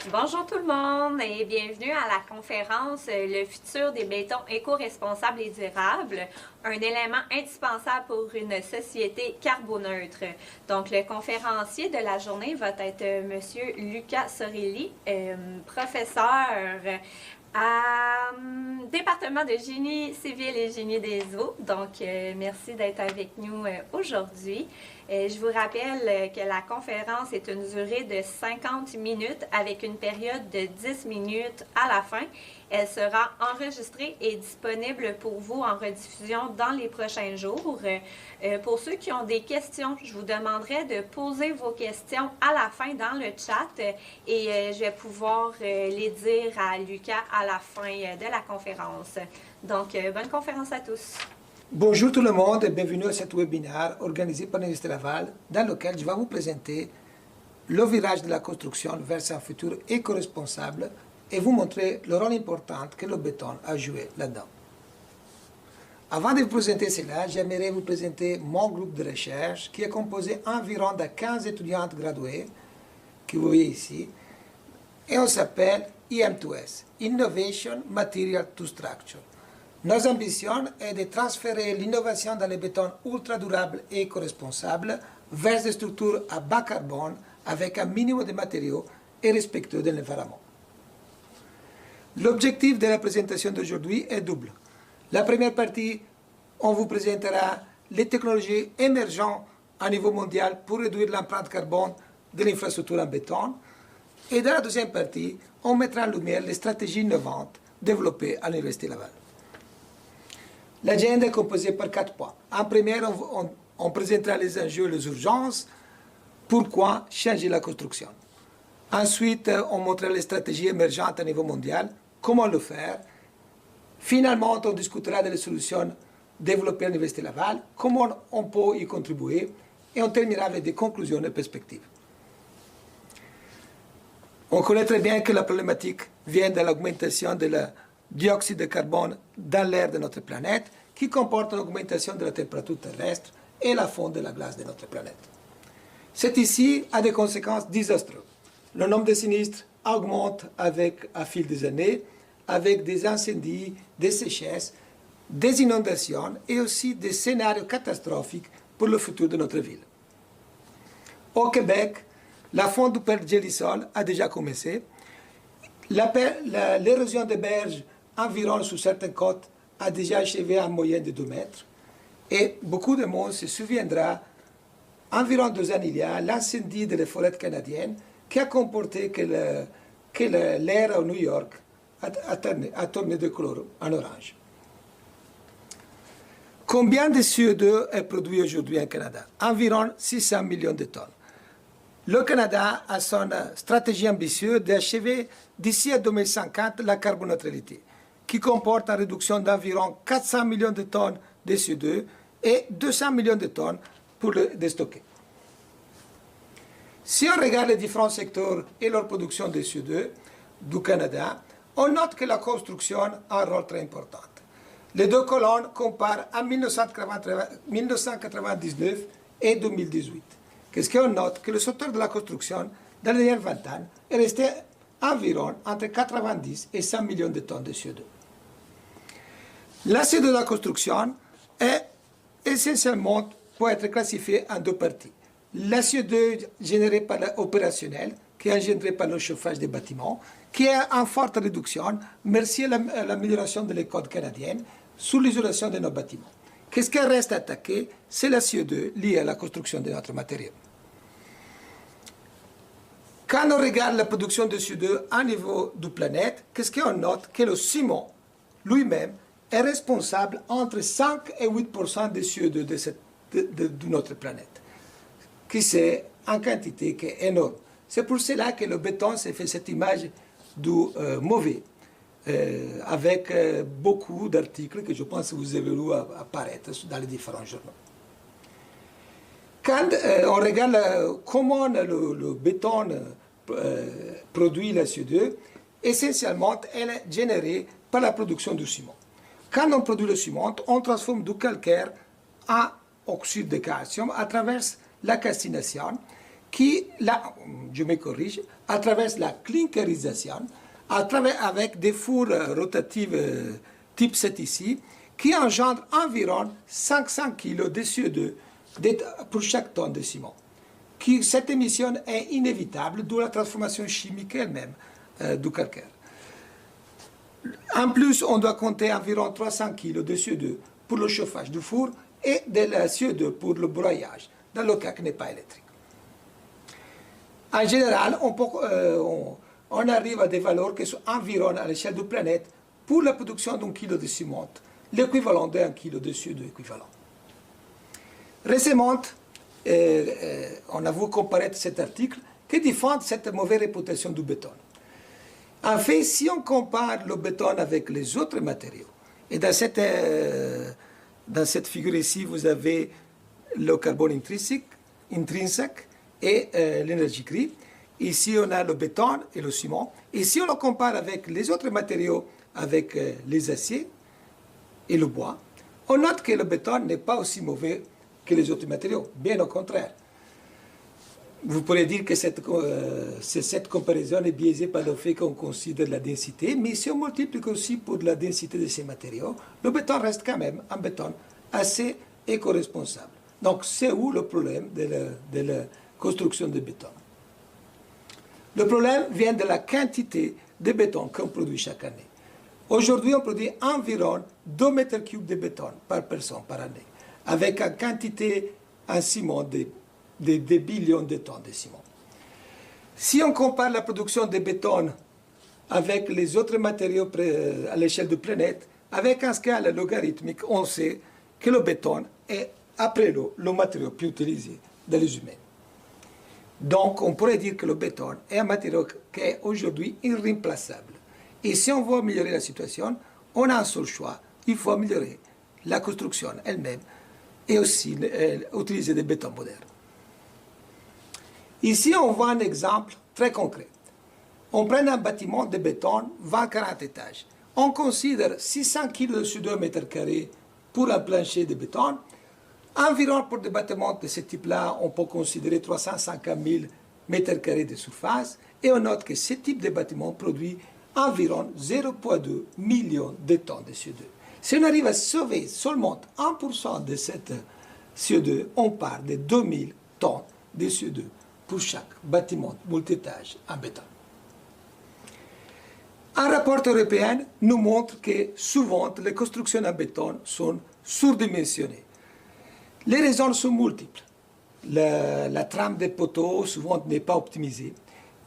Bonjour tout le monde et bienvenue à la conférence Le futur des bétons éco-responsables et durables, un élément indispensable pour une société carboneutre. Donc le conférencier de la journée va être Monsieur Lucas Sorelli, professeur à département de génie civil et génie des eaux. Donc, merci d'être avec nous aujourd'hui. Je vous rappelle que la conférence est une durée de 50 minutes avec une période de 10 minutes à la fin. Elle sera enregistrée et disponible pour vous en rediffusion dans les prochains jours. Pour ceux qui ont des questions, je vous demanderai de poser vos questions à la fin dans le chat et je vais pouvoir les dire à Lucas à la fin de la conférence. Donc, bonne conférence à tous. Bonjour tout le monde et bienvenue à cet webinaire organisé par l'Université Laval dans lequel je vais vous présenter le virage de la construction vers un futur éco-responsable et vous montrer le rôle important que le béton a joué là-dedans. Avant de vous présenter cela, j'aimerais vous présenter mon groupe de recherche qui est composé environ de 15 étudiantes graduées que vous voyez ici et on s'appelle IM2S, Innovation Material to Structure. Nos ambitions est de transférer l'innovation dans les bétons ultra durables et éco-responsables vers des structures à bas carbone avec un minimum de matériaux et respectueux de l'environnement. L'objectif de la présentation d'aujourd'hui est double. La première partie, on vous présentera les technologies émergentes à niveau mondial pour réduire l'empreinte carbone de l'infrastructure en béton. Et dans la deuxième partie, on mettra en lumière les stratégies innovantes développées à l'Université Laval. L'agenda est composée par 4 points. En premier, on présentera les enjeux et les urgences. Pourquoi changer la construction? Ensuite, on montrera les stratégies émergentes à niveau mondial. Comment le faire? Finalement, on discutera des solutions développées à l'Université Laval. Comment on peut y contribuer? Et on terminera avec des conclusions et perspectives. On connaît très bien que la problématique vient de l'augmentation de la dioxyde de carbone dans l'air de notre planète, qui comporte une augmentation de la température terrestre et la fonte de la glace de notre planète. C'est ici a des conséquences désastreuses. Le nombre de sinistres augmente à fil des années, avec des incendies, des sécheresses, des inondations et aussi des scénarios catastrophiques pour le futur de notre ville. Au Québec, la fonte du pergélisol a déjà commencé. L'érosion des berges environ sur certaines côtes a déjà achevé en moyenne de 2 mètres. Et beaucoup de monde se souviendra, environ 2 ans il y a, l'incendie de la forêt canadienne qui a comporté que l'air à New York a tourné de couleur en orange. Combien de CO2 est produit aujourd'hui en Canada? Environ 600 millions de tonnes. Le Canada a son stratégie ambitieuse d'achever d'ici à 2050 la carboneutralité, qui comporte une réduction d'environ 400 millions de tonnes de CO2 et 200 millions de tonnes pour le déstocker. Si on regarde les différents secteurs et leur production de CO2 du Canada, on note que la construction a un rôle très important. Les deux colonnes comparent en 1999 et 2018. Qu'est-ce qu'on note? Que le secteur de la construction, dans les dernières 20 ans, est resté environ entre 90 et 100 millions de tonnes de CO2. La CO2 de la construction est essentiellement pour être classifié en 2 parties. La CO2 générée par l'opérationnel, qui est engendrée par le chauffage des bâtiments, qui est en forte réduction, merci à l'amélioration de l'école canadienne, sous l'isolation de nos bâtiments. Qu'est-ce qui reste attaqué? C'est la CO2 liée à la construction de notre matériel. Quand on regarde la production de CO2 à niveau de la planète, qu'est-ce qu'on note? Que le ciment lui-même est responsable entre 5 et 8% des CO2 de notre planète, qui c'est en quantité qui est énorme. C'est pour cela que le béton s'est fait cette image du mauvais, avec beaucoup d'articles que je pense que vous avez lu apparaître dans les différents journaux. Quand on regarde comment le béton produit la CO2, essentiellement, elle est générée par la production du ciment. Quand on produit le ciment, on transforme du calcaire en oxyde de calcium à travers la calcination, qui, là, je me corrige, à travers la clinkerisation, avec des fours rotatifs type 7 ici, qui engendrent environ 500 kg de CO2 pour chaque tonne de ciment. Cette émission est inévitable, d'où la transformation chimique elle-même du calcaire. En plus, on doit compter environ 300 kg de CO2 pour le chauffage du four et de la CO2 pour le broyage, dans le cas qui n'est pas électrique. En général, on arrive à des valeurs qui sont environ à l'échelle de la planète pour la production d'un kilo de ciment, l'équivalent d'un kilo de CO2 équivalent. Récemment, on a voulu comparer cet article qui défend cette mauvaise réputation du béton. En fait, si on compare le béton avec les autres matériaux, et dans cette figure ici, vous avez le carbone intrinsèque et l'énergie grise. Ici, on a le béton et le ciment. Et si on le compare avec les autres matériaux, avec les aciers et le bois, on note que le béton n'est pas aussi mauvais que les autres matériaux, bien au contraire. Vous pourrez dire que cette comparaison est biaisée par le fait qu'on considère la densité, mais si on multiplie aussi pour la densité de ces matériaux, le béton reste quand même un béton assez éco-responsable. Donc c'est où le problème de la construction de béton? Le problème vient de la quantité de béton qu'on produit chaque année. Aujourd'hui, on produit environ 2 mètres cubes de béton par personne par année, avec une quantité en ciment de billions de tonnes de ciment. Si on compare la production de béton avec les autres matériaux à l'échelle de la planète, avec un scale logarithmique, on sait que le béton est, après l'eau, le matériau plus utilisé dans les humains. Donc, on pourrait dire que le béton est un matériau qui est aujourd'hui irremplaçable. Et si on veut améliorer la situation, on a un seul choix. Il faut améliorer la construction elle-même et aussi utiliser des bétons modernes. Ici, on voit un exemple très concret. On prend un bâtiment de béton 20-40 étages. On considère 600 kg de CO2 mètre carré pour un plancher de béton. Environ pour des bâtiments de ce type-là, on peut considérer 350 000 mètres carrés de surface. Et on note que ce type de bâtiment produit environ 0,2 million de tonnes de CO2. Si on arrive à sauver seulement 1% de cette CO2, on part de 2000 tonnes de CO2 pour chaque bâtiment multi-étages en béton. Un rapport européen nous montre que souvent les constructions en béton sont surdimensionnées. Les raisons sont multiples. La trame des poteaux souvent n'est pas optimisée.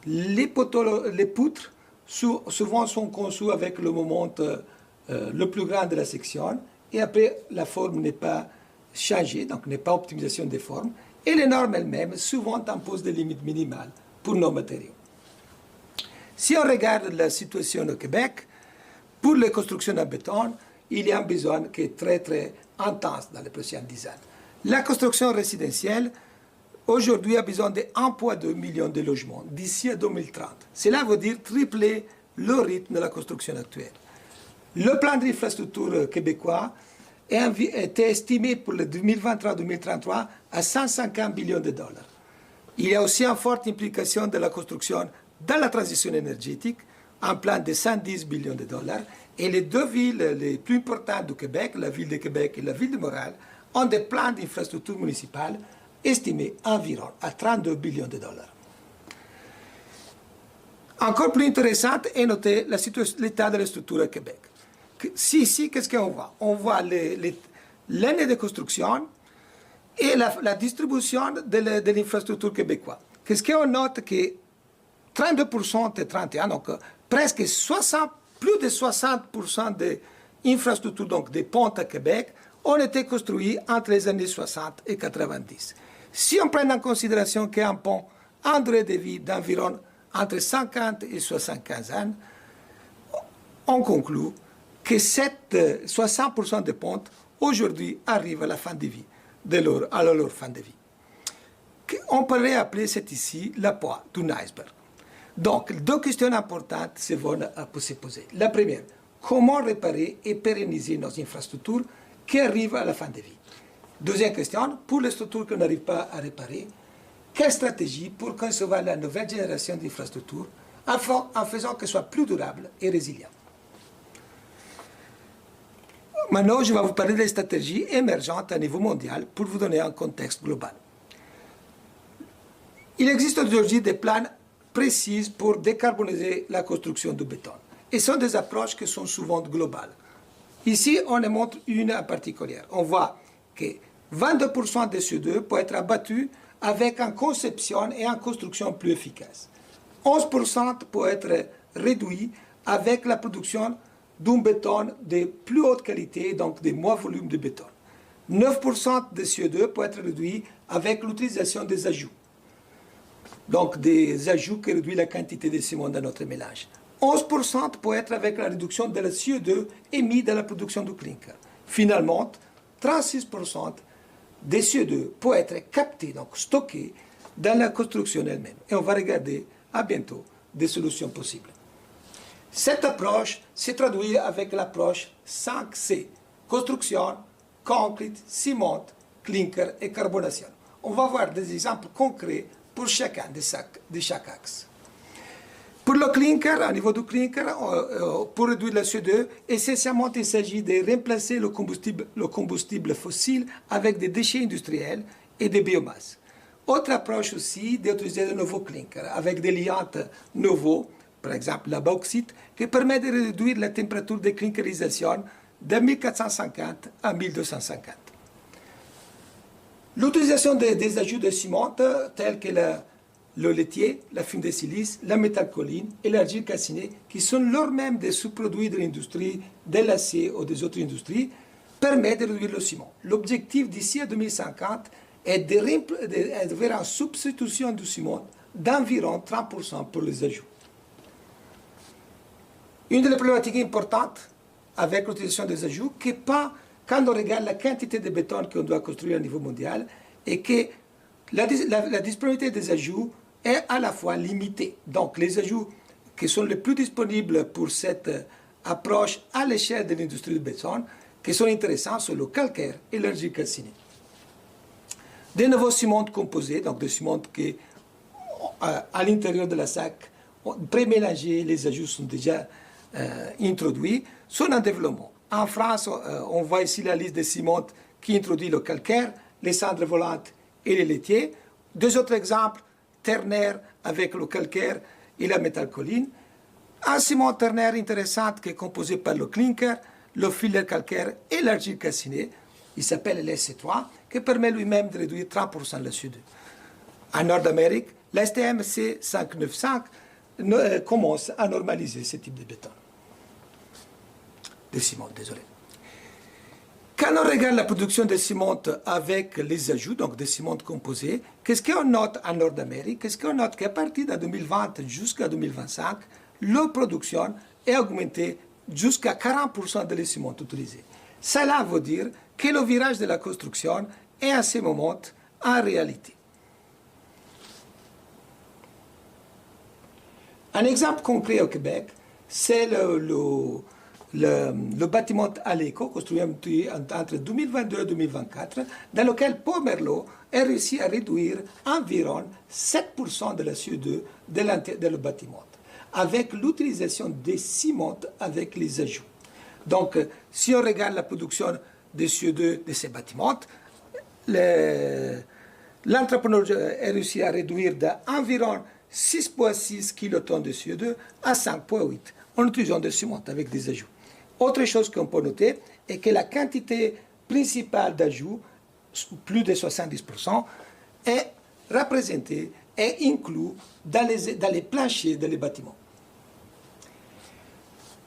Les poutres souvent sont conçues avec le moment le plus grand de la section et après la forme n'est pas changée, donc n'est pas optimisation des formes. Et les normes elles-mêmes souvent imposent des limites minimales pour nos matériaux. Si on regarde la situation au Québec, pour les constructions en béton, il y a un besoin qui est très très intense dans les prochaines 10 ans. La construction résidentielle, aujourd'hui, a besoin de 1,2 million de logements d'ici à 2030. Cela veut dire tripler le rythme de la construction actuelle. Le plan d'infrastructure québécois était estimé pour le 2023-2033 à 150 millions de dollars. Il y a aussi une forte implication de la construction dans la transition énergétique, un plan de 110 millions de dollars. Et les deux villes les plus importantes du Québec, la ville de Québec et la ville de Montréal, ont des plans d'infrastructure municipales estimés environ à 32 billions de dollars. Encore plus intéressant est noter l'état de la structure au Québec. Ici, qu'est-ce qu'on voit? On voit l'année de construction et la distribution de l'infrastructure québécoise. Qu'est-ce qu'on note? Que 32% et 31%, donc presque plus de 60% des infrastructures, donc des ponts à Québec, ont été construits entre les années 60 et 90. Si on prend en considération qu'un pont a une durée de vie d'environ entre 50 et 75 ans, on conclut que 60% des ponts aujourd'hui arrivent à la fin de vie, à leur fin de vie. On pourrait appeler cette ici la poids d'un iceberg. Donc, deux questions importantes se vont se poser. La première, comment réparer et pérenniser nos infrastructures qui arrivent à la fin de vie? Deuxième question, pour les structures qu'on n'arrive pas à réparer, quelle stratégie pour concevoir la nouvelle génération d'infrastructures en faisant qu'elles soient plus durables et résilientes. Maintenant, je vais vous parler des stratégies émergentes à niveau mondial pour vous donner un contexte global. Il existe aujourd'hui des plans précis pour décarboniser la construction du béton. Et ce sont des approches qui sont souvent globales. Ici, on en montre une en particulier. On voit que 22% de CO2 peut être abattu avec une conception et une construction plus efficaces. 11% peut être réduit avec la production d'un béton de plus haute qualité, donc de moins volume de béton. 9% de CO2 peut être réduit avec l'utilisation des ajouts. Donc des ajouts qui réduisent la quantité de ciment dans notre mélange. 11% peut être avec la réduction de la CO2 émise dans la production du clinker. Finalement, 36% de CO2 peut être capté, donc stocké, dans la construction elle-même. Et on va regarder à bientôt des solutions possibles. Cette approche se traduit avec l'approche 5C, construction, concrete, ciment, clinker et carbonation. On va voir des exemples concrets pour chacun de chaque axe. Pour le clinker, au niveau du clinker, pour réduire le CO2, essentiellement il s'agit de remplacer le combustible fossile avec des déchets industriels et des biomasses. Autre approche aussi d'utiliser de nouveaux clinkers avec des liants nouveaux, par exemple la bauxite, qui permet de réduire la température de clinkerisation de 1450 à 1250. L'utilisation des ajouts de ciment tels que le laitier, la fine de silice, la métalcoline et l'argile calcinée, qui sont leurs-mêmes des sous-produits de l'industrie, de l'acier ou des autres industries, permettent de réduire le ciment. L'objectif d'ici à 2050 est de faire une substitution du ciment d'environ 30% pour les ajouts. Une des problématiques importantes avec l'utilisation des ajouts, que pas quand on regarde la quantité de béton qu'on doit construire au niveau mondial, et que la disponibilité des ajouts est à la fois limitée. Donc les ajouts qui sont les plus disponibles pour cette approche à l'échelle de l'industrie du béton, qui sont intéressants, sont le calcaire et l'argile calcinée. Des nouveaux ciments composés, donc des ciments qui, à l'intérieur de la sac, pré-mélangés, les ajouts sont déjà introduits, sont en développement. En France, on voit ici la liste des ciments qui introduit le calcaire, les cendres volantes et les laitiers. Deux autres exemples, ternaire avec le calcaire et la métalcoline. Un ciment ternaire intéressant qui est composé par le clinker, le filet calcaire et l'argile calcinée. Il s'appelle l'SC3, qui permet lui-même de réduire 30% le CO2. En Nord-Amérique, l'STMC 595 commence à normaliser ce type de béton. De ciment, désolé. Quand on regarde la production de ciment avec les ajouts, donc des ciments composés, qu'est-ce qu'on note en Nord-Amérique? Qu'est-ce qu'on note qu'à partir de 2020 jusqu'à 2025, leur production est augmentée jusqu'à 40% de les ciments utilisés. Cela veut dire que le virage de la construction est à ce moment en réalité. Un exemple concret au Québec, c'est le bâtiment Aleco, construit entre 2022 et 2024, dans lequel Pomerleau a réussi à réduire environ 7% de la CO2 de le bâtiment, avec l'utilisation des ciments avec les ajouts. Donc, si on regarde la production de CO2 de ces bâtiments, l'entrepreneur a réussi à réduire d'environ 6,6 kilotonnes de CO2 à 5,8 en utilisant des ciments avec des ajouts. Autre chose qu'on peut noter est que la quantité principale d'ajouts, plus de 70%, est représentée et inclue dans les planchers des bâtiments.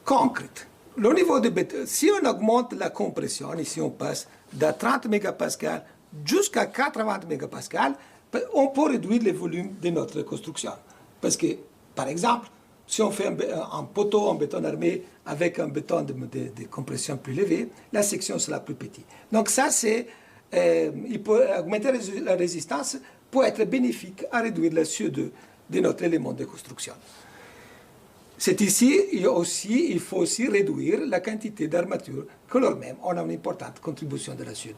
Concrète. Le niveau de béton, si on augmente la compression, ici on passe de 30 mégapascales jusqu'à 80 mégapascales, on peut réduire le volume de notre construction. Parce que, par exemple, si on fait un poteau en béton armé avec un béton de compression plus élevé, la section sera plus petite. Donc ça, il peut augmenter la résistance pour être bénéfique à réduire le CO2 de notre élément de construction. C'est ici, il faut aussi réduire la quantité d'armature que leur-même on a une importante contribution de la CO2.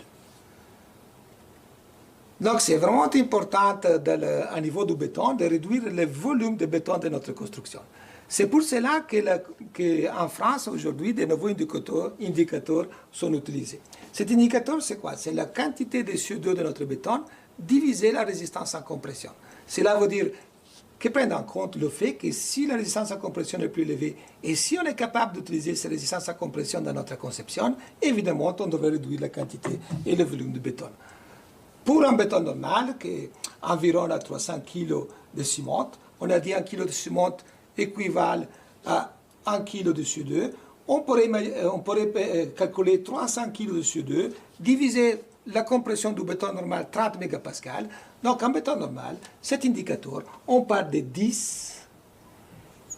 Donc c'est vraiment important à niveau du béton de réduire le volume de béton de notre construction. C'est pour cela qu'en France aujourd'hui, de nouveaux indicateurs sont utilisés. Cet indicateur, c'est quoi? C'est la quantité de CO2 de notre béton divisé la résistance en compression. Cela veut dire que prendre en compte le fait que si la résistance à compression est plus élevée et si on est capable d'utiliser cette résistance à compression dans notre conception, évidemment, on devrait réduire la quantité et le volume de béton. Pour un béton normal, qui est environ à 300 kg de ciment, on a dit 1 kg de ciment équivalent à 1 kg de CO2. On pourrait calculer 300 kg de CO2, diviser la compression du béton normal 30 mégapascales. Donc, en béton normal, cet indicateur, on parle de 10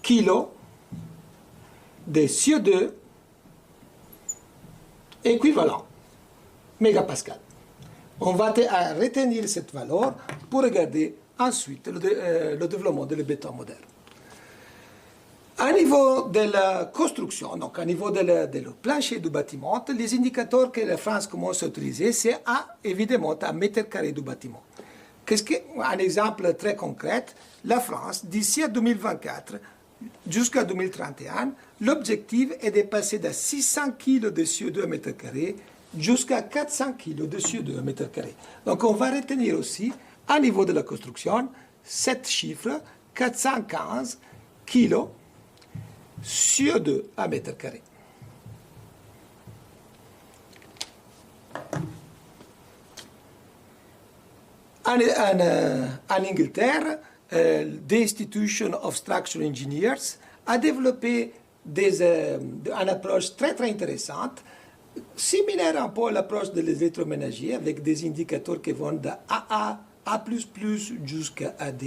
kg de CO2 équivalent mégapascal. On va retenir cette valeur pour regarder ensuite le développement du béton moderne. À niveau de la construction, donc à niveau de le plancher du bâtiment, les indicateurs que la France commence à utiliser, c'est évidemment un mètre carré du bâtiment. Un exemple très concret, la France, d'ici à 2024 jusqu'à 2031, l'objectif est de passer de 600 kg de CO2 à mètre carré jusqu'à 400 kg de CO2 à mètre carré. Donc on va retenir aussi, à niveau de la construction, cet chiffre, 415 kg CO2 à mètre carré. En Angleterre, the Institution of Structural Engineers a développé une approche très très intéressante, similaire un peu à l'approche de l'électroménager, avec des indicateurs qui vont de AA, A++ jusqu'à AD,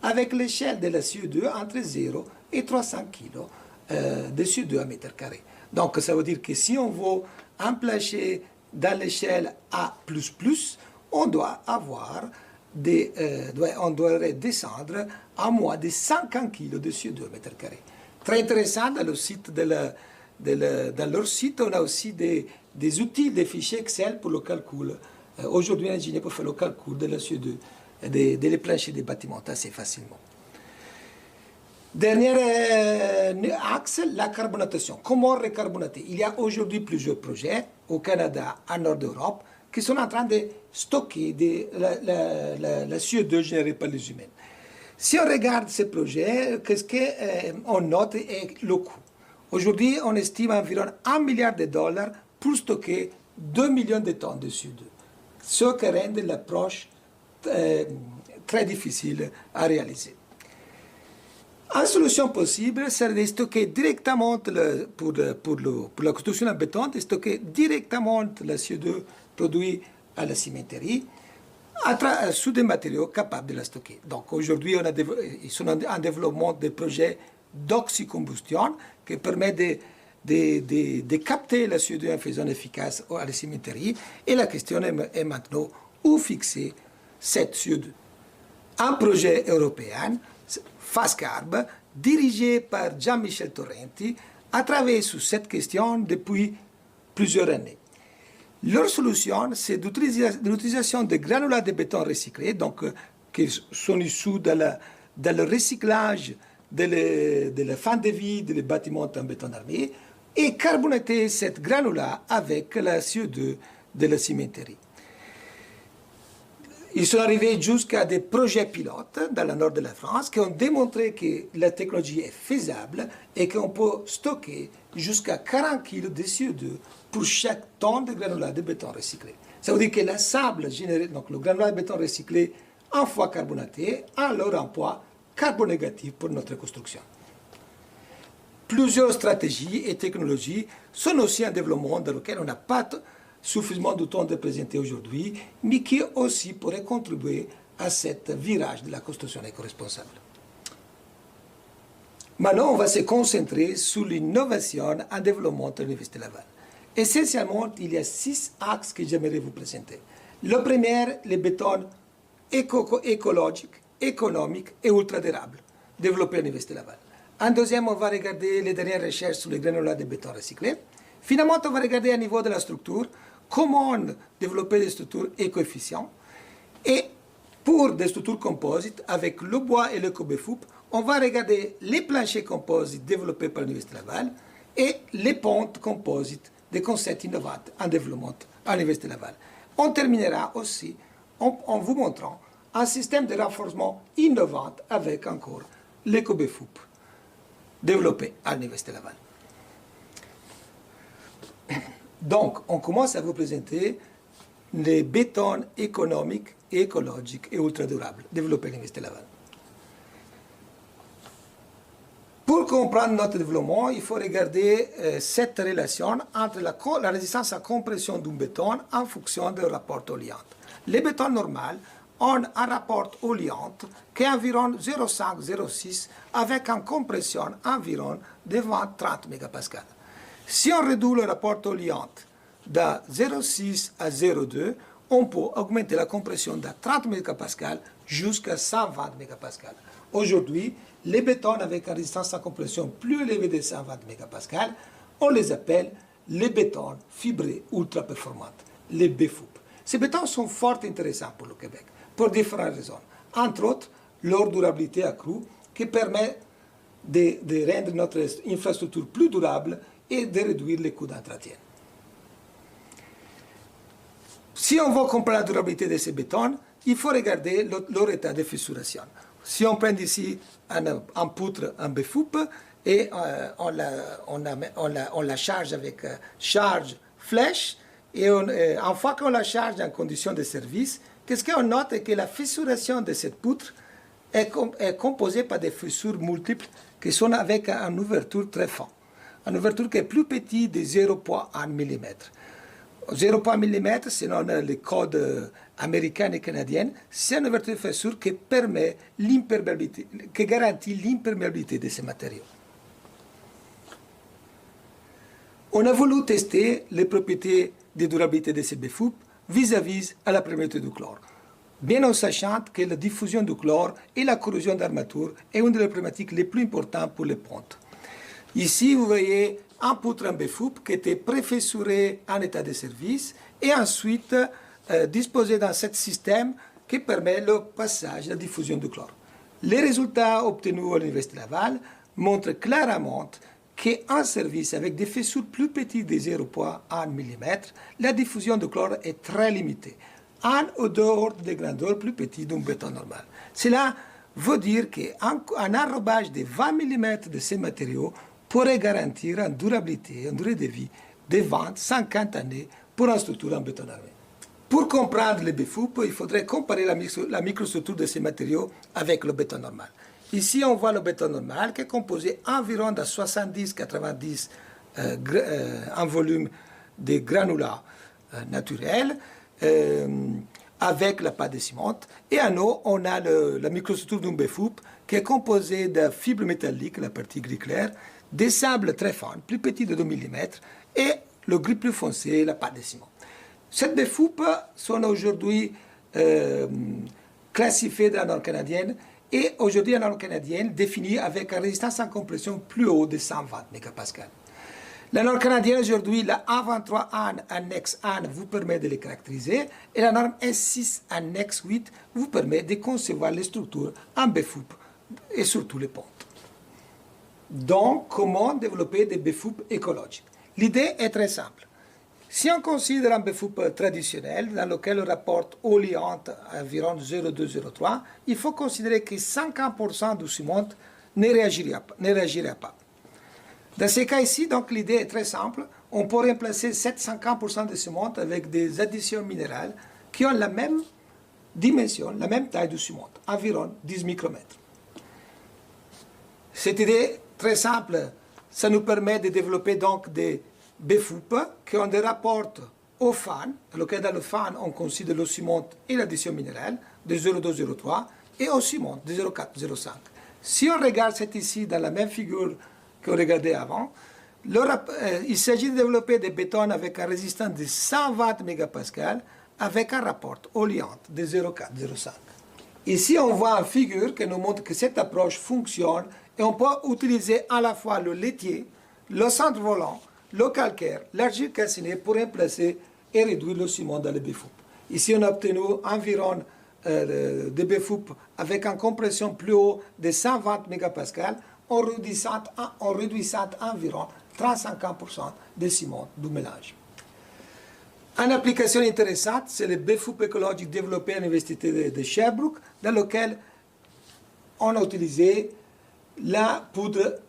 avec l'échelle de la CO2 entre 0 et 300 kg de CO2 à mètre carré. Donc ça veut dire que si on veut un plancher dans l'échelle A++, on doit on doit descendre à moins de 50 kg de CO2 à mètre carré. Très intéressant, dans leur site, on a aussi des outils, des fichiers Excel pour le calcul. Aujourd'hui, un ingénieur peut faire le calcul de la CO2, des planchers des bâtiments assez facilement. Dernier axe, la carbonatation. Comment recarbonater? Il y a aujourd'hui plusieurs projets au Canada, en nord d'Europe, qui sont en train de stocker la CO2 générée par les humains. Si on regarde ces projets, qu'est-ce qu'on note est le coût. Aujourd'hui, on estime environ $1 milliard pour stocker 2 millions de tonnes de CO2, ce qui rend l'approche très difficile à réaliser. Une solution possible serait de stocker directement, pour la construction en béton, de stocker directement la CO2 produite à la cimenterie sous des matériaux capables de la stocker. Donc aujourd'hui, ils sont en développement de projets d'oxycombustion qui permettent de capter la CO2 en faisant efficace à la cimenterie. Et la question est maintenant où fixer cette CO2. Un projet européen, FASCARB, dirigé par Jean-Michel Torrenti, a travaillé sur cette question depuis plusieurs années. Leur solution, c'est l'utilisation de granulats de béton recyclés, donc qui sont issus de le recyclage de la fin de vie des bâtiments en béton armé, et carbonater cette granulat avec la CO2 de la cimenterie. Ils sont arrivés jusqu'à des projets pilotes dans le nord de la France qui ont démontré que la technologie est faisable et qu'on peut stocker jusqu'à 40 kg de CO2 pour chaque tonne de granulat de béton recyclé. Ça veut dire que le sable généré, donc le granulat de béton recyclé, une fois carbonaté, a alors un poids carbonégatif pour notre construction. Plusieurs stratégies et technologies sont aussi en développement dans lesquelles on n'a pas suffisamment de temps de présenter aujourd'hui, mais qui aussi pourraient contribuer à ce virage de la construction éco-responsable. Maintenant, on va se concentrer sur l'innovation en développement de l'Université Laval. Essentiellement, il y a 6 axes que j'aimerais vous présenter. Le premier, le béton écologique, économique et ultra durable, développé à l'Université Laval. En deuxième, on va regarder les dernières recherches sur les granulats de béton recyclés. Finalement, on va regarder à niveau de la structure comment développer des structures éco-efficientes. Et pour des structures composites, avec le bois et le Cobefoup, on va regarder les planchers composites développés par l'Université Laval et les pontes composites des concepts innovants en développement à l'Université Laval. On terminera aussi en vous montrant un système de renforcement innovant avec encore les Cobefoup développés à l'Université Laval. Donc, on commence à vous présenter les bétons économiques, écologiques et ultra durables développés à l'Université Laval. Pour comprendre notre développement, il faut regarder cette relation entre la résistance à compression d'un béton en fonction du rapport Eau-liant. Les bétons normaux ont un rapport Eau-liant qui est environ 0,5-0,6 avec une compression environ de 20-30 mégapascales. Si on réduit le rapport Eau-liant de 0,6 à 0,2, on peut augmenter la compression de 30 mégapascales jusqu'à 120 mégapascales. Aujourd'hui, les bétons avec une résistance à compression plus élevée de 120 mégapascales, on les appelle les bétons fibrés ultra performants, les BFUP. Ces bétons sont fort intéressants pour le Québec, pour différentes raisons. Entre autres, leur durabilité accrue qui permet de rendre notre infrastructure plus durable et de réduire les coûts d'entretien. Si on veut comprendre la durabilité de ces bétons, il faut regarder leur état de fissuration. Si on prend ici un poutre, un BFUP, et on la charge avec charge flèche, et une fois qu'on la charge en condition de service, qu'est-ce qu'on note est que la fissuration de cette poutre est composée par des fissures multiples qui sont avec une ouverture très fine. Une ouverture qui est plus petite de 0,1 mm. 0,1 mm, selon les codes américains et canadiens, c'est une ouverture de fissure qui permet l'imperméabilité, qui garantit l'imperméabilité de ces matériaux. On a voulu tester les propriétés de durabilité de ces BFUP vis-à-vis à la perméabilité du chlore, bien en sachant que la diffusion du chlore et la corrosion d'armature est une des problématiques les plus importantes pour les pontes. Ici, vous voyez un poutre en BFUP qui était préfissuré en état de service et ensuite disposé dans ce système qui permet le passage, la diffusion du chlore. Les résultats obtenus à l'Université Laval montrent clairement qu'en service avec des fissures plus petites de 0,1 mm, la diffusion de chlore est très limitée, en dehors des grandeurs plus petites d'un béton normal. Cela veut dire qu'un enrobage de 20 mm de ces matériaux pourrait garantir une durabilité, une durée de vie de 20-50 années pour une structure en béton armé. Pour comprendre les BFUP, il faudrait comparer la microstructure de ces matériaux avec le béton normal. Ici, on voit le béton normal qui est composé environ de 70-90 en volume de granulats naturels avec la pâte de ciment. Et en haut, on a la microstructure d'un BFUP qui est composée de fibres métalliques, la partie gris clair, des sables très fins, plus petits de 2 mm, et le gris plus foncé, la pâte de ciment. Ces BFUP sont aujourd'hui classifiés dans la norme canadienne et aujourd'hui la norme canadienne définie avec une résistance en compression plus haute de 120 mégapascales. La norme canadienne aujourd'hui, la A23AN annexe AN vous permet de les caractériser et la norme S6 annexe 8 vous permet de concevoir les structures en BFUP et surtout les pontes. Donc, comment développer des BFUP écologiques? L'idée est très simple. Si on considère un BFUP traditionnel, dans lequel le rapport Eau-liant est environ 0,2-0,3, il faut considérer que 50% du ciment ne réagirait pas. Dans ce cas ici, donc l'idée est très simple. On peut remplacer 50% de ciment avec des additions minérales qui ont la même dimension, la même taille du ciment, environ 10 micromètres. Cette idée très simple, ça nous permet de développer donc des BFUP qui ont des rapports au fan, dans lequel dans le fan on considère le ciment et l'addition minérale de 0,2-0,3 et au ciment de 0,4-0,5. Si on regarde cette ici dans la même figure qu'on regardait avant, il s'agit de développer des bétons avec une résistance de 120 mégapascales avec un rapport Eau-liant de 0,4-0,5. Ici on voit une figure qui nous montre que cette approche fonctionne et on peut utiliser à la fois le laitier, le centre volant, le calcaire, l'argile calcinée pour remplacer et réduire le ciment dans les BFUP. Ici, on a obtenu environ de BFOUP avec une compression plus haute de 120 mégapascales en réduisant environ 35% des ciments du mélange. Une application intéressante, c'est le BFOUP écologique développé à l'Université de Sherbrooke, dans lequel on a utilisé la poudre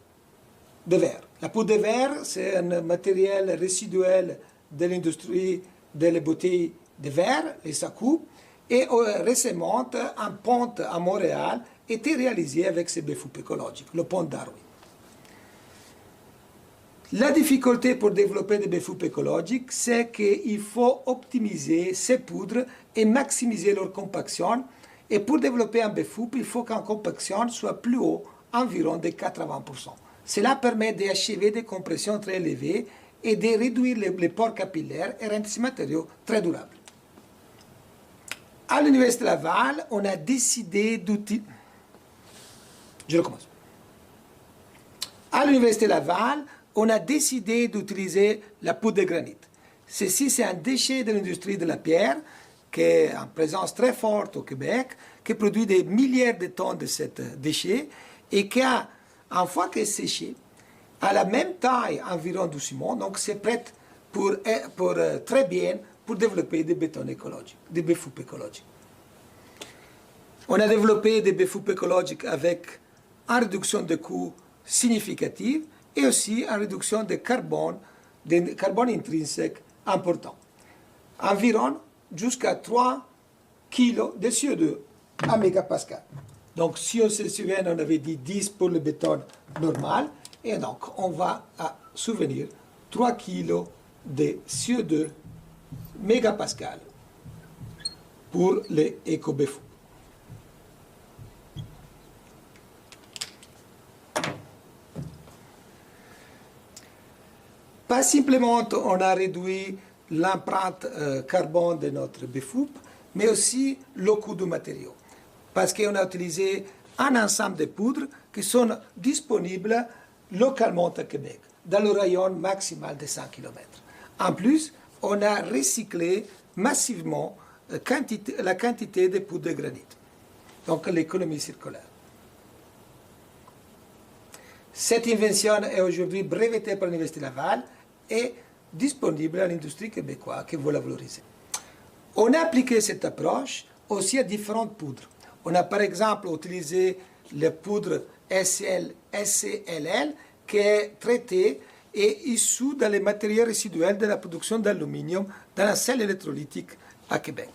de verre. La poudre de verre, c'est un matériel résiduel de l'industrie des bouteilles de verre, les sacous, et récemment, un pont à Montréal était réalisé avec ce BFOUP écologique, le pont Darwin. La difficulté pour développer des BFOUP écologiques, c'est qu'il faut optimiser ces poudres et maximiser leur compaction. Et pour développer un BFOUP, il faut qu'une compaction soit plus haut, environ de 80%. Cela permet d'achever des compressions très élevées et de réduire les pores capillaires et rendre ces matériaux très durables. À l'Université Laval, on a décidé d'utiliser... Je recommence. À l'Université Laval, on a décidé d'utiliser la poudre de granit. Ceci, c'est un déchet de l'industrie de la pierre qui est en présence très forte au Québec, qui produit des milliards de tonnes de ce déchet et qui a, une fois qu'il est séché, à la même taille environ du ciment, donc c'est prêt pour très bien pour développer des bétons écologiques, des BFOUP écologiques. On a développé des BFOUP écologiques avec une réduction de coûts significative et aussi une réduction de carbone intrinsèque important. Environ jusqu'à 3 kg de CO2 à mégapascal. Donc, si on se souvient, on avait dit 10 pour le béton normal, et donc on va souvenir 3 kg de CO2 mégapascal pour les éco-BFOUP. Pas simplement on a réduit l'empreinte carbone de notre BFOUP, mais aussi le coût du matériau. Parce qu'on a utilisé un ensemble de poudres qui sont disponibles localement à Québec, dans le rayon maximal de 100 km. En plus, on a recyclé massivement la quantité de poudre de granit. Donc l'économie circulaire. Cette invention est aujourd'hui brevetée par l'Université Laval et disponible à l'industrie québécoise qui veut la valoriser. On a appliqué cette approche aussi à différentes poudres. On a par exemple utilisé la poudre SCLL qui est traitée et issue dans les matériaux résiduels de la production d'aluminium dans la selle électrolytique à Québec.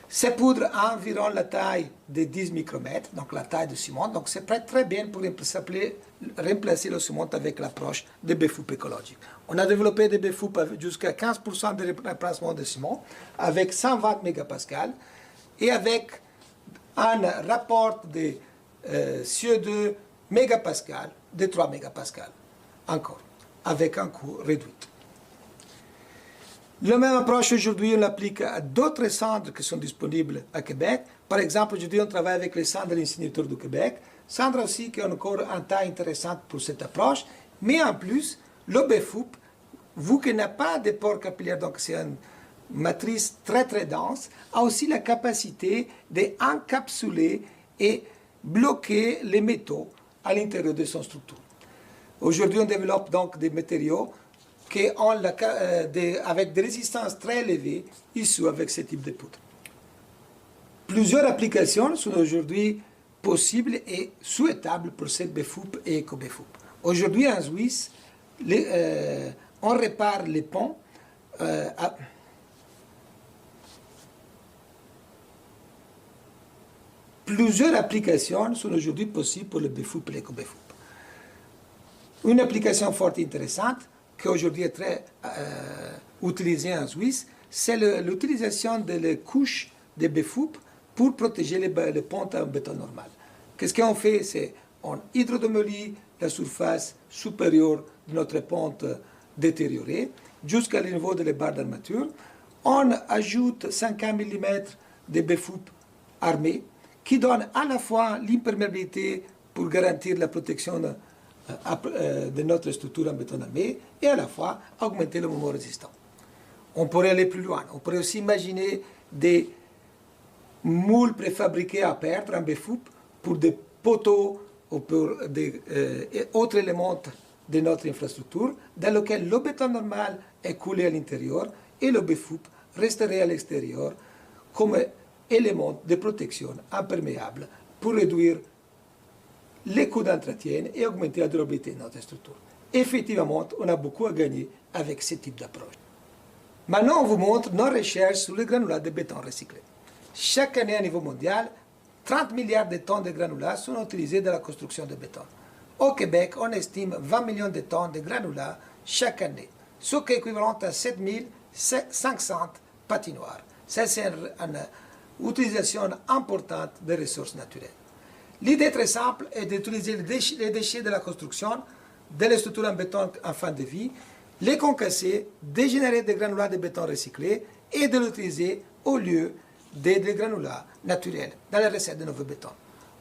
Ces poudres ont environ la taille de 10 micromètres, donc la taille de ciment, donc c'est prêt très bien pour remplacer le ciment avec l'approche de BFOUP écologique. On a développé des BFOUP avec jusqu'à 15% de remplacement de ciment, avec 120 mégapascales, et avec un rapport de CO2 mégapascal de 3 mégapascales, encore, avec un coût réduit. La même approche aujourd'hui, on l'applique à d'autres centres qui sont disponibles à Québec. Par exemple, aujourd'hui, on travaille avec les centres de l'incinérateur du Québec. Centre aussi qui a encore un tas intéressant pour cette approche. Mais en plus, le BFOUP, vu qu'il n'a pas de pores capillaires, donc c'est une matrice très très dense, a aussi la capacité d'encapsuler et bloquer les métaux à l'intérieur de son structure. Aujourd'hui, on développe donc des matériaux qui ont avec des résistances très élevées issues avec ce type de poudre. Plusieurs applications sont aujourd'hui possibles et souhaitables pour cette BFOUP et éco-BFOUP. Aujourd'hui, en Suisse, on répare les ponts Plusieurs applications sont aujourd'hui possibles pour le BFOUP et l'éco-BFOUP. Une application fort intéressante qui aujourd'hui est très utilisée en Suisse, c'est l'utilisation de la couche de BFOUP pour protéger les ponts en béton normal. Qu'est-ce qu'on fait? C'est on hydrodémolit la surface supérieure de notre pente détériorée jusqu'au niveau de la barre d'armature. On ajoute 50 mm de BFOUP armé qui donne à la fois l'imperméabilité pour garantir la protection de notre structure en béton armé et à la fois augmenter le mouvement résistant. On pourrait aller plus loin. On pourrait aussi imaginer des moules préfabriqués à perdre en BFOUP pour des poteaux ou pour des autres éléments de notre infrastructure, dans lequel le béton normal est coulé à l'intérieur et le BFOUP resterait à l'extérieur comme élément de protection imperméable pour réduire les coûts d'entretien et augmenter la durabilité de notre structure. Effectivement, on a beaucoup à gagner avec ce type d'approche. Maintenant, on vous montre nos recherches sur les granulats de béton recyclés. Chaque année, à niveau mondial, 30 milliards de tonnes de granulats sont utilisés dans la construction de béton. Au Québec, on estime 20 millions de tonnes de granulats chaque année, ce qui est équivalent à 7500 patinoires. Ça, c'est une utilisation importante des ressources naturelles. L'idée très simple est d'utiliser les déchets de la construction, de les structures en béton en fin de vie, les concasser, dégénérer des granulats de béton recyclés et de l'utiliser au lieu des granulats naturels dans les recettes de nouveaux bétons.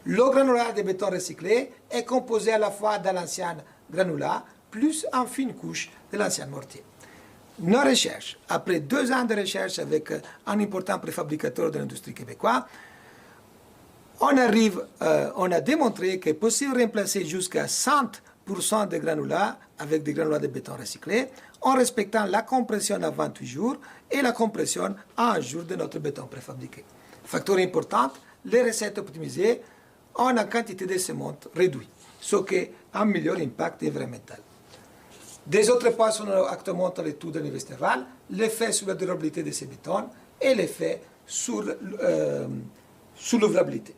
Le granulat de béton recyclé est composé à la fois de l'ancien granulat plus une fine couche de l'ancien mortier. Nos recherches, après 2 ans de recherche avec un important préfabricateur de l'industrie québécoise, on a démontré qu'il est possible de remplacer jusqu'à 100% de granulats avec des granulats de béton recyclés en respectant la compression à 28 jours et la compression à 1 jour de notre béton préfabriqué. Facteur important, les recettes optimisées ont une quantité de semences réduite, ce qui a un meilleur impact environnemental. Des autres points sont actuellement dans l'étude de l'Université Laval, l'effet sur la durabilité de ces bétons et l'effet sur l'ouvrabilité.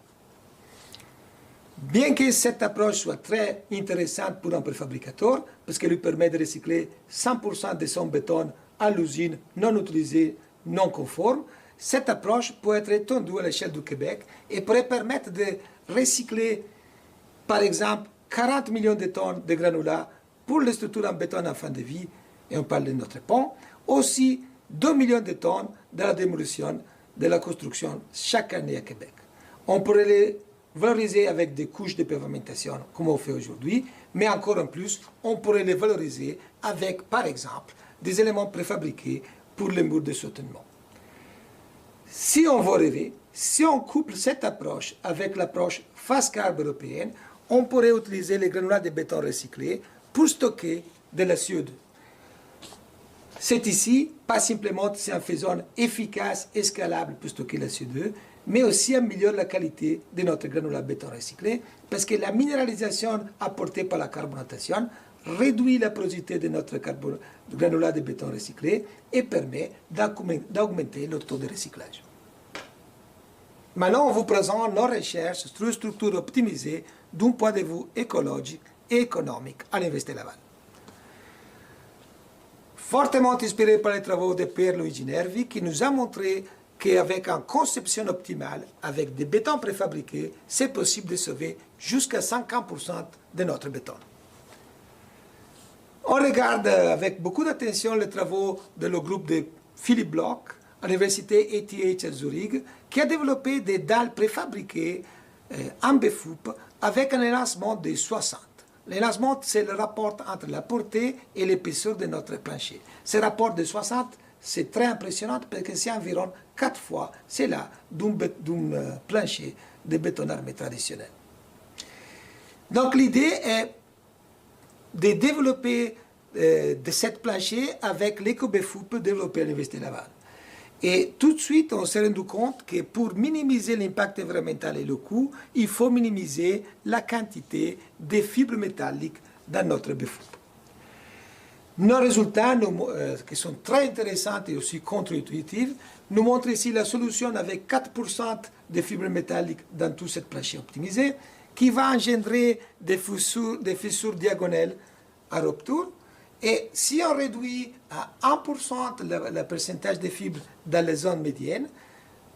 Bien que cette approche soit très intéressante pour un préfabricateur, parce qu'elle lui permet de recycler 100% de son béton à l'usine non utilisé, non conforme, cette approche peut être étendue à l'échelle du Québec et pourrait permettre de recycler, par exemple, 40 millions de tonnes de granulats pour les structures en béton en fin de vie, et on parle de notre pont, aussi 2 millions de tonnes de la démolition de la construction chaque année à Québec. On pourrait les valoriser avec des couches de pavimentation, comme on fait aujourd'hui, mais encore en plus, on pourrait les valoriser avec, par exemple, des éléments préfabriqués pour les murs de soutènement. Si on veut rêver, si on couple cette approche avec l'approche fast carb européenne, on pourrait utiliser les granulats de béton recyclés pour stocker de la CO2. C'est ici, pas simplement c'est en faisant efficace et scalable pour stocker la CO2, mais aussi améliore la qualité de notre granulat béton recyclé, parce que la minéralisation apportée par la carbonatation réduit la porosité de notre granulat de béton recyclé et permet d'augmenter le taux de recyclage. Maintenant, on vous présente nos recherches sur une structure optimisée d'un point de vue écologique et économique à l'Université Laval. Fortement inspiré par les travaux de Pierre Luigi Nervi, qui nous a montré qu'avec une conception optimale, avec des bétons préfabriqués, c'est possible de sauver jusqu'à 50% de notre béton. On regarde avec beaucoup d'attention les travaux de le groupe de Philippe Bloch à l'université ETH à Zurich, qui a développé des dalles préfabriquées en BFOUP avec un élancement de 60. L'élancement, c'est le rapport entre la portée et l'épaisseur de notre plancher. Ce rapport de 60, c'est très impressionnant parce que c'est environ 4 fois cela d'un plancher de béton armé traditionnel. Donc l'idée est de développer de cette plancher avec l'éco-BFOUP développé à l'Université Laval. Et tout de suite, on s'est rendu compte que pour minimiser l'impact environnemental et le coût, il faut minimiser la quantité de fibres métalliques dans notre BFOUP. Nos résultats, qui sont très intéressants et aussi contre-intuitifs, nous montrent ici la solution avec 4% de fibres métalliques dans toute cette plancher optimisée, qui va engendrer des fissures diagonales à rupture. Et si on réduit à 1% le pourcentage de fibres dans les zones médiennes,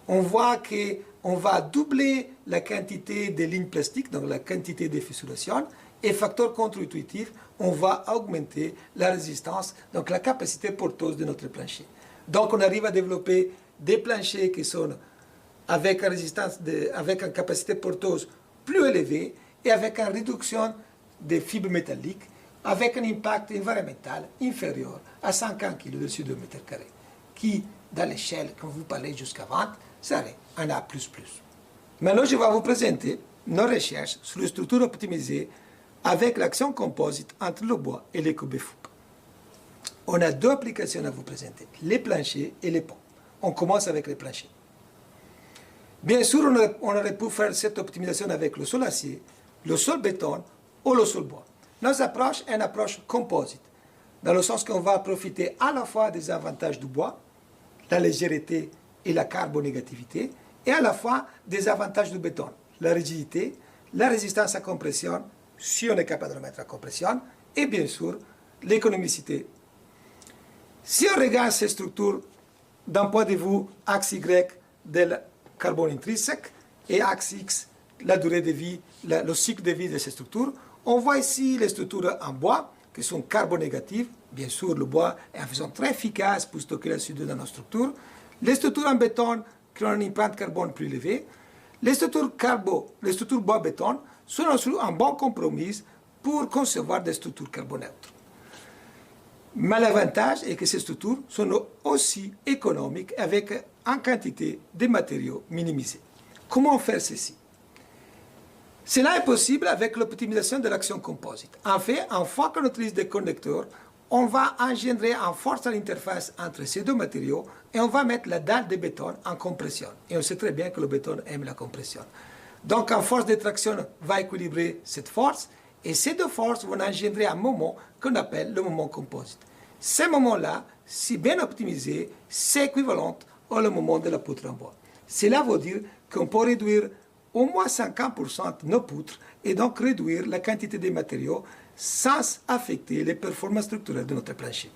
on voit qu'on va doubler la quantité de lignes plastiques, donc la quantité de fissuration, et facteur contre-intuitif, on va augmenter la résistance, donc la capacité porteuse de notre plancher. Donc on arrive à développer des planchers qui sont avec une capacité porteuse plus élevée et avec une réduction des fibres métalliques, avec un impact environnemental inférieur à 50 kg de CO2 m², qui, dans l'échelle, quand vous parlez jusqu'à 20, serait un A++. Maintenant, je vais vous présenter nos recherches sur les structures optimisées avec l'action composite entre le bois et les BFOUP. On a deux applications à vous présenter, les planchers et les ponts. On commence avec les planchers. Bien sûr, on aurait pu faire cette optimisation avec le sol acier, le sol béton ou le sol bois. Notre approche est une approche composite, dans le sens qu'on va profiter à la fois des avantages du bois, la légèreté et la carbonégativité, et à la fois des avantages du béton, la rigidité, la résistance à compression, si on est capable de le mettre à compression, et bien sûr, l'économicité. Si on regarde ces structures d'un point de vue axe Y de carbone intrinsèque et axe X, la durée de vie, le cycle de vie de ces structures, on voit ici les structures en bois qui sont carbonégatives. Bien sûr, le bois est une façon très efficace pour stocker le CO2 dans nos structures. Les structures en béton qui ont une empreinte carbone plus élevée. Les structures bois-béton sont un bon compromis pour concevoir des structures carboneutres. Mais l'avantage est que ces structures sont aussi économiques avec une quantité de matériaux minimisée. Comment faire ceci? Cela est possible avec l'optimisation de l'action composite. En fait, une fois qu'on utilise des connecteurs, on va engendrer une force à l'interface entre ces deux matériaux et on va mettre la dalle de béton en compression. Et on sait très bien que le béton aime la compression. Donc, une force de traction va équilibrer cette force et ces deux forces vont engendrer un moment qu'on appelle le moment composite. Ce moment-là, si bien optimisé, c'est équivalent au moment de la poutre en bois. Cela veut dire qu'on peut réduire au moins 50% de nos poutres et donc réduire la quantité de matériaux sans affecter les performances structurelles de notre plancher.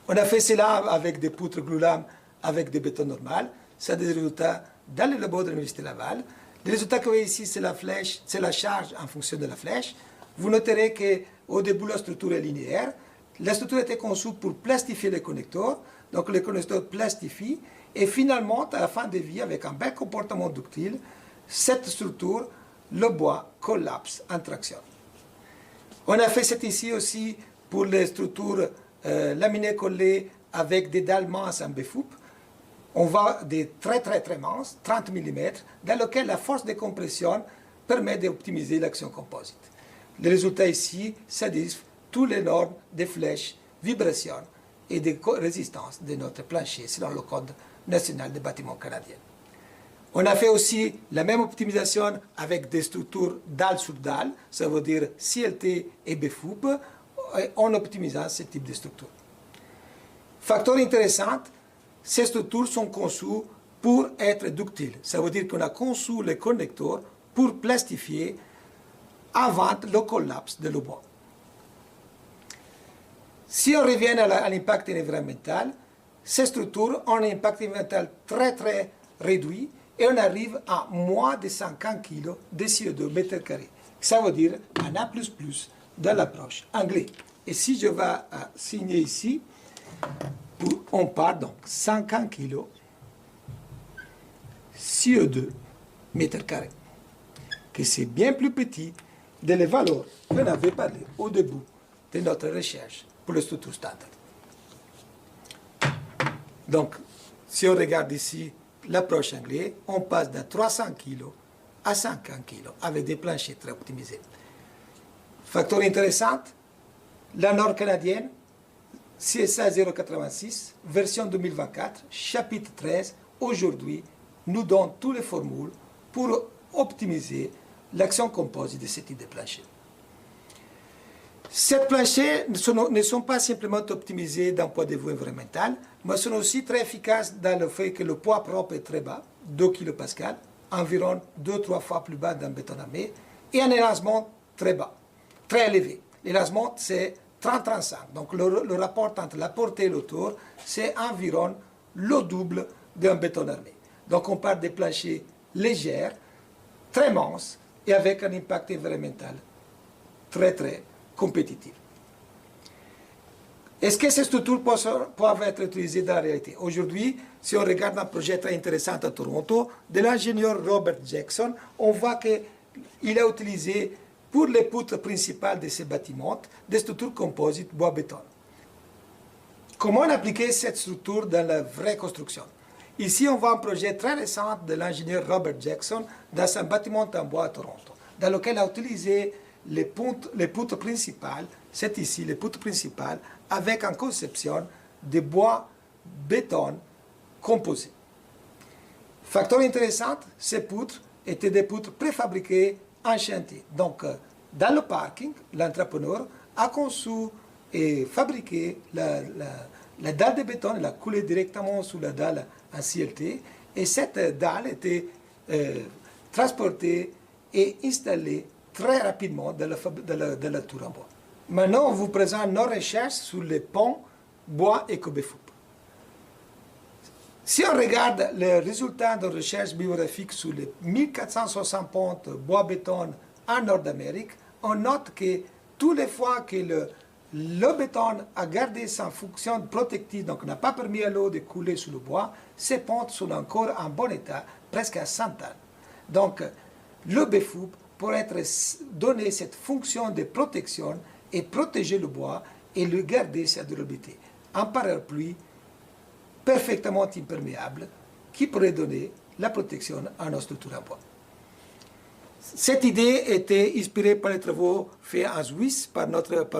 On a fait cela avec des poutres glulam avec des bétons normaux. Ça des résultats dans les labos de l'Université Laval. Les résultats que vous voyez ici, c'est la flèche, c'est la charge en fonction de la flèche. Vous noterez qu'au début, la structure est linéaire. La structure était conçue pour plastifier les connecteurs. Donc, les connecteurs plastifient. Et finalement, à la fin de vie, avec un bel comportement ductile, cette structure, le bois, collapse en traction. On a fait ça ici aussi pour les structures laminées collées avec des dalles minces en BFOUP. On voit des très minces, 30 mm, dans lesquelles la force de compression permet d'optimiser l'action composite. Les résultats ici satisfont toutes les normes des flèches, vibrations et de résistance de notre plancher selon le Code national des bâtiments canadiens. On a fait aussi la même optimisation avec des structures dalle sur dalle, ça veut dire CLT et BFOUP, en optimisant ce type de structure. Facteur intéressant, ces structures sont conçues pour être ductiles. Ça veut dire qu'on a conçu les connecteurs pour plastifier avant le collapse de le bois. Si on revient à l'impact environnemental, ces structures ont un impact environnemental très réduit et on arrive à moins de 50 kg de CO2 mètre carré. Ça veut dire un A++ dans l'approche anglaise. Et si je vais signer ici, on part donc 50 kg CO2 mètre carré, que c'est bien plus petit de les valeurs qu'on avait parlé au début de notre recherche pour les structures standards. Donc, si on regarde ici l'approche anglaise, on passe de 300 kg à 50 kg avec des planchers très optimisés. Facteur intéressant, la norme canadienne, CSA 086, version 2024, chapitre 13, aujourd'hui, nous donne toutes les formules pour optimiser l'action composite de ce type de plancher. Ces planchers ne sont pas simplement optimisés d'un point de vue environnemental, mais sont aussi très efficaces dans le fait que le poids propre est très bas, 2 kPa, environ 2-3 fois plus bas d'un béton armé, et un élancement très bas, très élevé. L'élancement, c'est 30-35. Donc le rapport entre la portée et l'auteur, c'est environ le double d'un béton armé. Donc on parle de planchers légers, très minces, et avec un impact environnemental très compétitif. Est-ce que ces structures peuvent être utilisées dans la réalité? Aujourd'hui, si on regarde un projet très intéressant à Toronto, de l'ingénieur Robert Jackson, on voit qu'il a utilisé pour les poutres principales de ces bâtiments des structures composites bois-béton. Comment appliquer cette structure dans la vraie construction? Ici, on voit un projet très récent de l'ingénieur Robert Jackson dans un bâtiment en bois à Toronto, dans lequel il a utilisé les poutres principales, c'est ici les poutres principales, avec une conception de bois béton composé. Facteur intéressant, ces poutres étaient des poutres préfabriquées en chantier. Donc, dans le parking, l'entrepreneur a conçu et fabriqué la dalle de béton, elle a coulé directement sous la dalle en CLT, et cette dalle était transportée et installée très rapidement dans la tour en bois. Maintenant, on vous présente nos recherches sur les ponts bois et Kobe-Fup. Si on regarde les résultats de recherche biographique sur les 1460 ponts bois-béton en Nord-Amérique, on note que toutes les fois que le béton a gardé sa fonction protective, donc n'a pas permis à l'eau de couler sous le bois, ces ponts sont encore en bon état, presque à 100 ans. Donc, le BFUP pourrait donner cette fonction de protection et protéger le bois et le garder sa durabilité. Un parapluie parfaitement imperméable qui pourrait donner la protection à nos structures en bois. Cette idée était inspirée par les travaux faits en Suisse par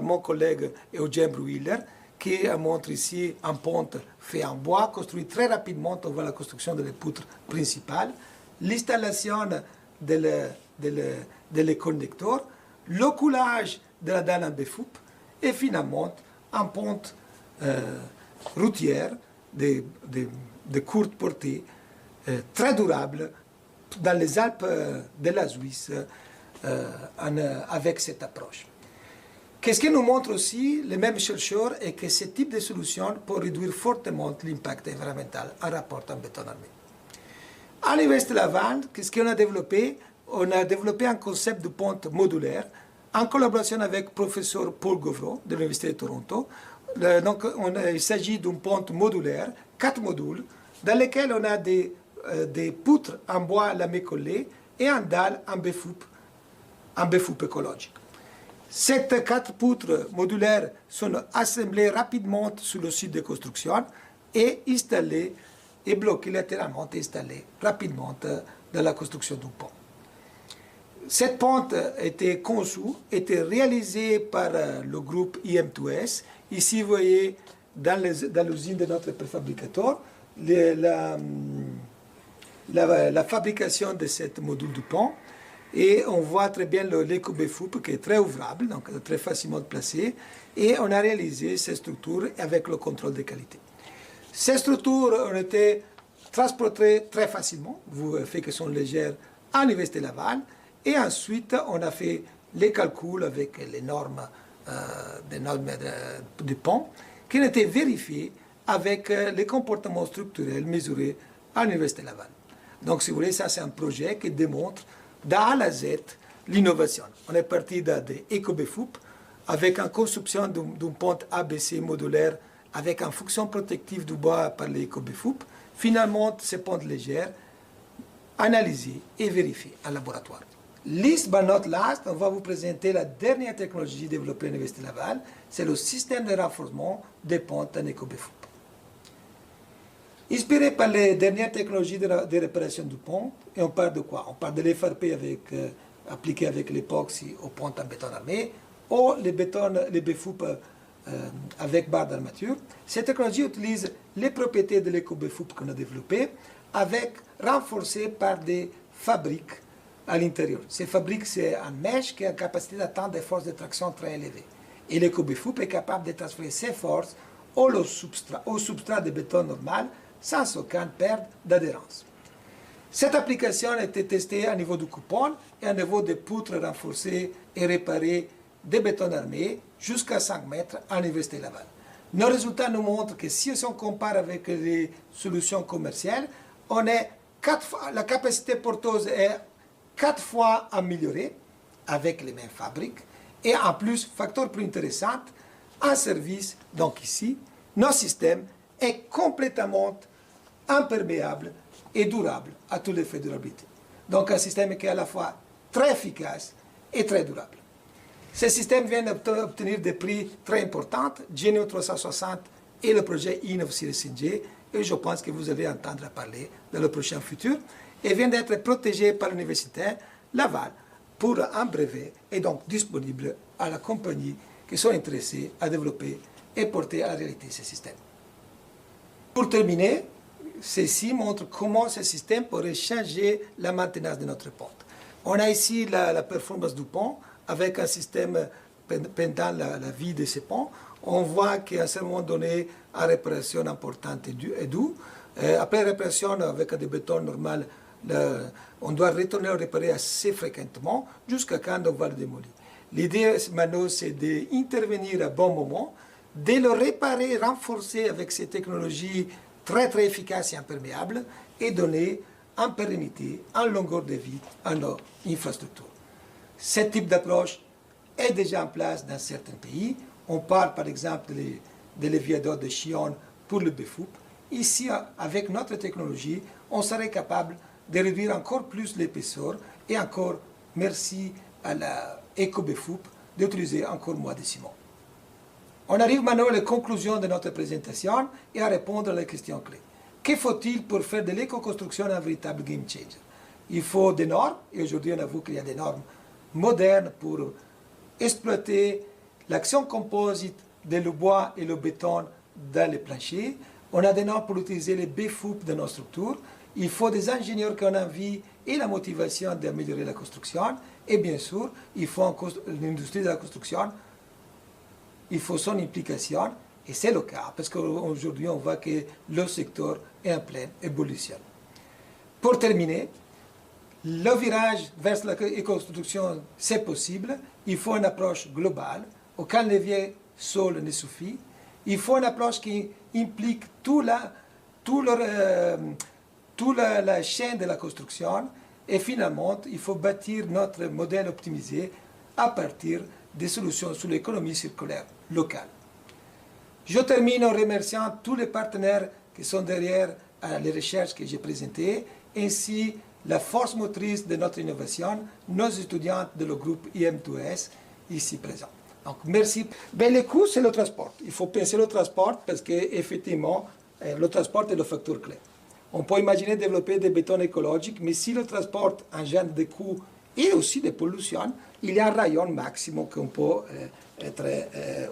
mon collègue Eugène Bruiller, qui montre ici un pont fait en bois, construit très rapidement. On voit la construction de la poutre principale, l'installation des connecteurs, le coulage de la dalle en BFUP et finalement un pont routière de courte portée, très durable, dans les Alpes de la Suisse, avec cette approche. Qu'est-ce qui nous montre aussi, les mêmes chercheurs, est que ce type de solution peut réduire fortement l'impact environnemental en rapport en béton armé. À l'Université Laval, qu'est-ce qu'on a développé? On a développé un concept de pont modulaire en collaboration avec le professeur Paul Govreau de l'Université de Toronto. Donc, il s'agit d'un pont modulaire, 4 modules, dans lesquels on a des poutres en bois lamé collé et un dalle en BFUP écologique. Ces 4 poutres modulaires sont assemblées rapidement sur le site de construction et installées et bloquées latéralement, installées rapidement dans la construction du pont. Cette pente était conçue, était réalisée par le groupe IM2S. Ici, vous voyez, dans l'usine de notre préfabricateur, la fabrication de ce module du pont. Et on voit très bien l'éco-BFUP qui est très ouvrable, donc très facilement placé. Et on a réalisé ces structures avec le contrôle de qualité. Ces structures ont été transportées très facilement, vous fait qu'elles sont légères, à l'Université Laval. Et ensuite, on a fait les calculs avec les normes du pont qui ont été vérifiées avec les comportements structurels mesurés à l'Université Laval. Donc, si vous voulez, ça c'est un projet qui démontre d'A à Z l'innovation. On est parti des éco-BFUP avec une conception d'un pont ABC modulaire avec une fonction protective du bois par les éco-BFUP. Finalement, ces ponts légers analysés et vérifiés en laboratoire. Last but not last, on va vous présenter la dernière technologie développée à l'Université Laval, c'est le système de renforcement des ponts en éco-BFUP. Inspiré par les dernières technologies de réparation du pont, et on parle de quoi? On parle de l'FRP appliqué avec l'époxy au pont en béton armé, ou les BFUP avec barre d'armature. Cette technologie utilise les propriétés de l'éco-BFUP qu'on a développé, renforcées par des fabriques à l'intérieur. Ces fabriques, c'est un mèche qui a la capacité d'atteindre des forces de traction très élevées. Et l'éco-BFUP est capable de transférer ces forces au substrat de béton normal sans aucune perte d'adhérence. Cette application a été testée au niveau du coupon et au niveau des poutres renforcées et réparées de béton armé jusqu'à 5 mètres à l'Université Laval. Nos résultats nous montrent que si on compare avec les solutions commerciales, la capacité porteuse est 4 fois améliorée avec les mêmes fabriques. Et en plus, facteur plus intéressant, un service, donc ici, notre système est complètement imperméable et durable à tous les faits de durabilité. Donc un système qui est à la fois très efficace et très durable. Ce système vient d'obtenir des prix très importants, Genio 360 et le projet INNOV-CSNG, et je pense que vous allez entendre parler dans le prochain futur, et vient d'être protégé par l'Université Laval pour un brevet et donc disponible à la compagnie qui sont intéressées à développer et porter à la réalité ce système. Pour terminer, ceci montre comment ce système pourrait changer la maintenance de notre pont. On a ici la performance du pont avec un système pendant la vie de ce pont. On voit qu'à un certain moment donné, une réparation importante est due. Après réparation avec des bétons normal, on doit retourner le réparer assez fréquemment jusqu'à quand on va le démolir. L'idée maintenant, c'est d'intervenir à bon moment, de le réparer, renforcer avec ces technologies très très efficaces et imperméables et donner en pérennité, en longueur de vie à nos infrastructures. Ce type d'approche est déjà en place dans certains pays. On parle par exemple de l'éviador de Chillon pour le BFOUP. Ici, avec notre technologie, on serait capable de réduire encore plus l'épaisseur et encore, merci à la EcoBFOUP, d'utiliser encore moins de ciment. On arrive maintenant à la conclusion de notre présentation et à répondre à la question clé. Que faut-il pour faire de l'éco-construction un véritable game changer? Il faut des normes, et aujourd'hui on avoue qu'il y a des normes modernes pour exploiter l'action composite de le bois et le béton dans les planchers. On a des normes pour utiliser les BFOUP de nos structures. Il faut des ingénieurs qui ont envie et la motivation d'améliorer la construction. Et bien sûr, il faut l'industrie de la construction, il faut son implication. Et c'est le cas, parce qu'aujourd'hui, on voit que le secteur est en pleine évolution. Pour terminer, le virage vers la construction, c'est possible. Il faut une approche globale, aucun levier seul ne suffit. Il faut une approche qui implique toute la chaîne de la construction. Et finalement, il faut bâtir notre modèle optimisé à partir des solutions sur l'économie circulaire locale. Je termine en remerciant tous les partenaires qui sont derrière les recherches que j'ai présentées, ainsi la force motrice de notre innovation, nos étudiants de le groupe IM2S ici présents. Donc, merci. Ben, le coût, c'est le transport. Il faut penser le transport parce qu'effectivement, le transport est le facteur clé. On peut imaginer développer des bétons écologiques, mais si le transport engendre des coûts et aussi des pollutions, il y a un rayon maximum qu'on peut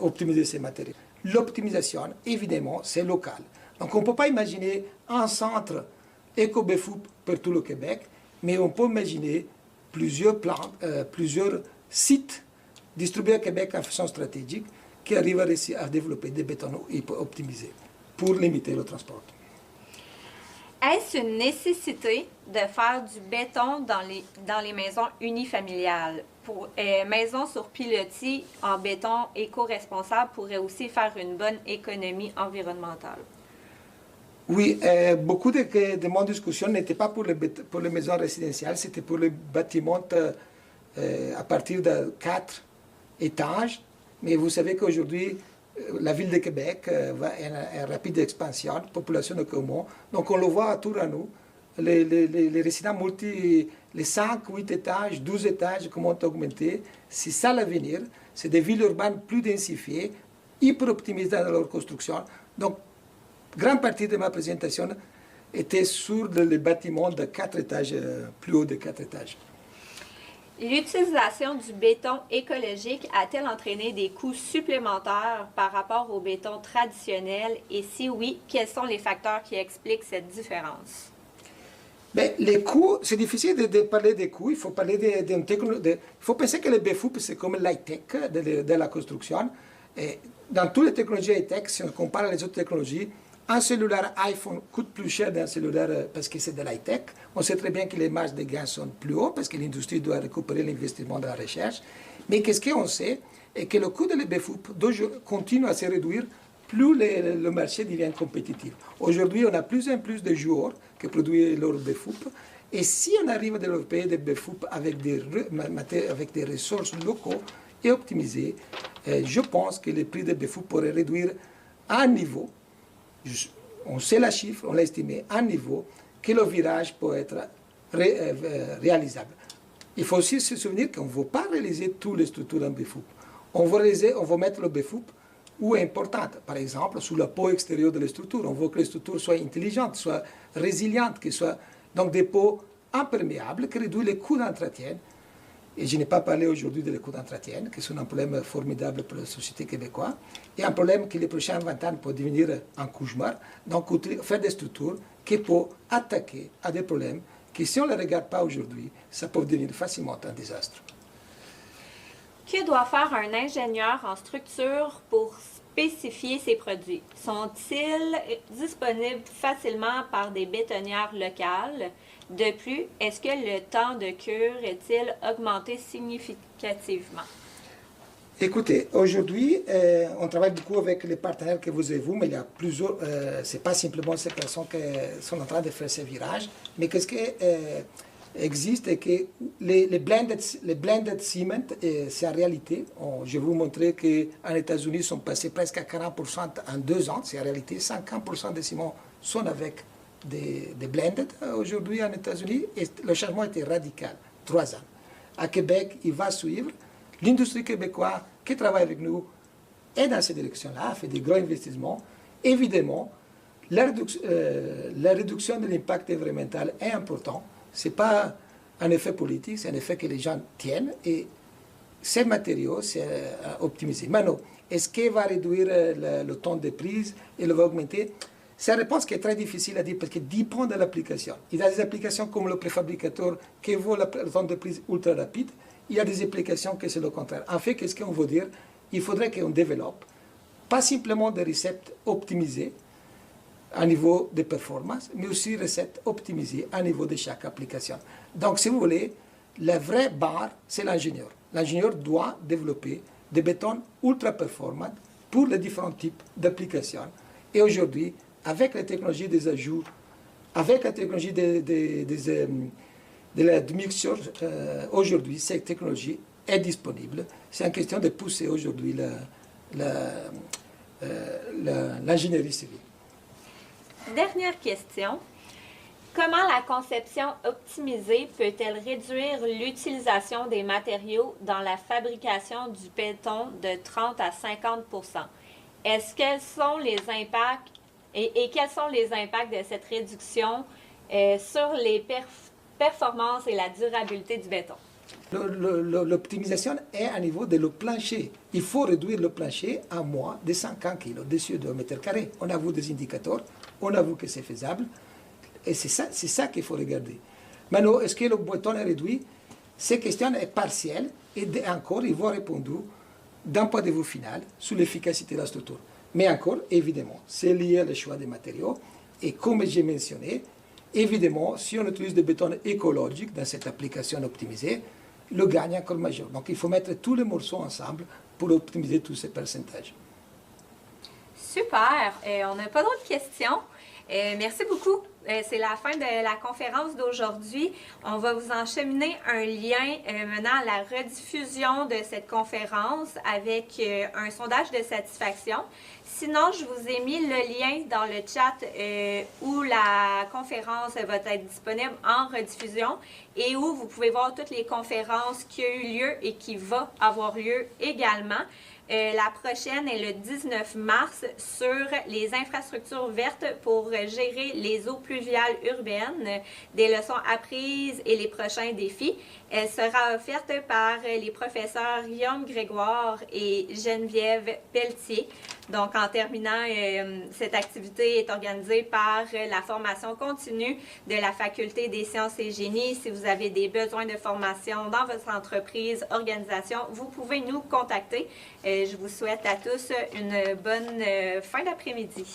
optimiser ces matériaux. L'optimisation, évidemment, c'est local. Donc on ne peut pas imaginer un centre EcoBFOUP pour tout le Québec, mais on peut imaginer plusieurs sites distribués au Québec en façon stratégique qui arrivent à développer des bétons optimisés pour limiter le transport. Est-ce une nécessité de faire du béton dans les maisons unifamiliales? Maisons sur pilotis en béton éco-responsable pourraient aussi faire une bonne économie environnementale. Oui, beaucoup de mon discussion n'était pas pour les maisons résidentielles, c'était pour les bâtiments à partir de 4 étages. Mais vous savez qu'aujourd'hui, la ville de Québec va en rapide expansion, population de commun. Donc on le voit autour de nous. Les résidents les 5, 8 étages, 12 étages commencent à augmenter. C'est ça l'avenir. C'est des villes urbaines plus densifiées, hyper optimisées dans leur construction. Donc, grande partie de ma présentation était sur les bâtiments de 4 étages, plus haut de 4 étages. L'utilisation du béton écologique a-t-elle entraîné des coûts supplémentaires par rapport au béton traditionnel? Et si oui, quels sont les facteurs qui expliquent cette différence? Ben, les coûts, c'est difficile de parler des coûts. Il faut parler il faut penser que le BFOUP, c'est comme l'high-tech de la construction. Et dans toutes les technologies high-tech, si on compare les autres technologies, un cellulaire iPhone coûte plus cher d'un cellulaire parce que c'est de l'high-tech. On sait très bien que les marges de gains sont plus hauts parce que l'industrie doit récupérer l'investissement de la recherche. Mais qu'est-ce qu'on sait? Et que le coût de l'BFOUP continue à se réduire plus le marché devient compétitif. Aujourd'hui, on a plus en plus de joueurs qui produisent leur BFOUP. Et si on arrive à développer des BFOUP avec des ressources locaux et optimisées, je pense que les prix des BFOUP pourraient réduire à un niveau, on sait la chiffre, on l'a estimé, à un niveau que le virage peut être réalisable. Il faut aussi se souvenir qu'on ne veut pas réaliser toutes les structures en BFOUP. On va mettre le BFOUP ou importantes. Par exemple, sous la peau extérieure de la structure, on veut que les structures soient intelligentes, soient résilientes, qu'elles soient donc des peaux imperméables qui réduisent les coûts d'entretien. Et je n'ai pas parlé aujourd'hui des coûts d'entretien, qui sont un problème formidable pour la société québécoise, et un problème qui les prochains 20 ans peut devenir un cauchemar. Donc, faire des structures qui peuvent attaquer à des problèmes qui, si on ne les regarde pas aujourd'hui, ça peut devenir facilement un désastre. Que doit faire un ingénieur en structure pour spécifier ses produits? Sont-ils disponibles facilement par des bétonnières locales? De plus, est-ce que le temps de cure est-il augmenté significativement? Écoutez, aujourd'hui, on travaille beaucoup avec les partenaires que vous avez, mais il y a plusieurs, ce n'est pas simplement ces personnes qui sont en train de faire ces virages, mais qu'est-ce qui existe et que les blended cement, c'est en réalité, je vais vous montrer qu'en États-Unis, ils sont passés presque à 40% en 2 ans, c'est en réalité 50% des ciments sont avec des blended aujourd'hui en États-Unis, et le changement a été radical, 3 ans. À Québec, il va suivre. L'industrie québécoise qui travaille avec nous est dans cette direction-là, fait des grands investissements. Évidemment, la réduction de l'impact environnemental est importante. Ce n'est pas un effet politique, c'est un effet que les gens tiennent. Et ces matériaux, c'est optimisé. Maintenant, est-ce qu'il va réduire le temps de prise et le va augmenter? C'est une réponse qui est très difficile à dire parce qu'elle dépend de l'application. Il y a des applications comme le préfabricateur qui veut le temps de prise ultra rapide. Il y a des applications qui c'est le contraire. En fait, qu'est-ce qu'on veut dire? Il faudrait qu'on développe pas simplement des recettes optimisées à niveau de performance, mais aussi des recettes optimisées à niveau de chaque application. Donc, si vous voulez, la vraie barre, c'est l'ingénieur. L'ingénieur doit développer des bétons ultra performants pour les différents types d'applications. Et aujourd'hui, avec la technologie des ajouts, avec la technologie de la mixture, aujourd'hui, cette technologie est disponible. C'est une question de pousser aujourd'hui l'ingénierie civile. Dernière question. Comment la conception optimisée peut-elle réduire l'utilisation des matériaux dans la fabrication du béton de 30 à 50 Quels sont les impacts et quels sont les impacts de cette réduction sur les performances et la durabilité du béton? L'optimisation est à niveau de le plancher. Il faut réduire le plancher à moins de 50 kg dessus de mètre carré. On a vu des indicateurs, on a vu que c'est faisable. Et c'est ça qu'il faut regarder. Maintenant, est-ce que le béton est réduit? Cette question est partielle et encore, il va répondre d'un point de vue final sur l'efficacité de la structure. Mais encore, évidemment, c'est lié au choix des matériaux. Et comme j'ai mentionné, évidemment, si on utilise des bétons écologiques dans cette application optimisée, le gain est encore majeur. Donc, il faut mettre tous les morceaux ensemble pour optimiser tous ces pourcentages. Super. On n'a pas d'autres questions. Merci beaucoup. C'est la fin de la conférence d'aujourd'hui. On va vous encheminer un lien menant à la rediffusion de cette conférence avec un sondage de satisfaction. Sinon, je vous ai mis le lien dans le chat où la conférence va être disponible en rediffusion et où vous pouvez voir toutes les conférences qui ont eu lieu et qui vont avoir lieu également. La prochaine est le 19 mars sur les infrastructures vertes pour gérer les eaux pluviales urbaines, des leçons apprises et les prochains défis. Elle sera offerte par les professeurs Guillaume Grégoire et Geneviève Pelletier. Donc, en terminant, cette activité est organisée par la formation continue de la Faculté des sciences et génies. Si vous avez des besoins de formation dans votre entreprise, organisation, vous pouvez nous contacter. Je vous souhaite à tous une bonne fin d'après-midi.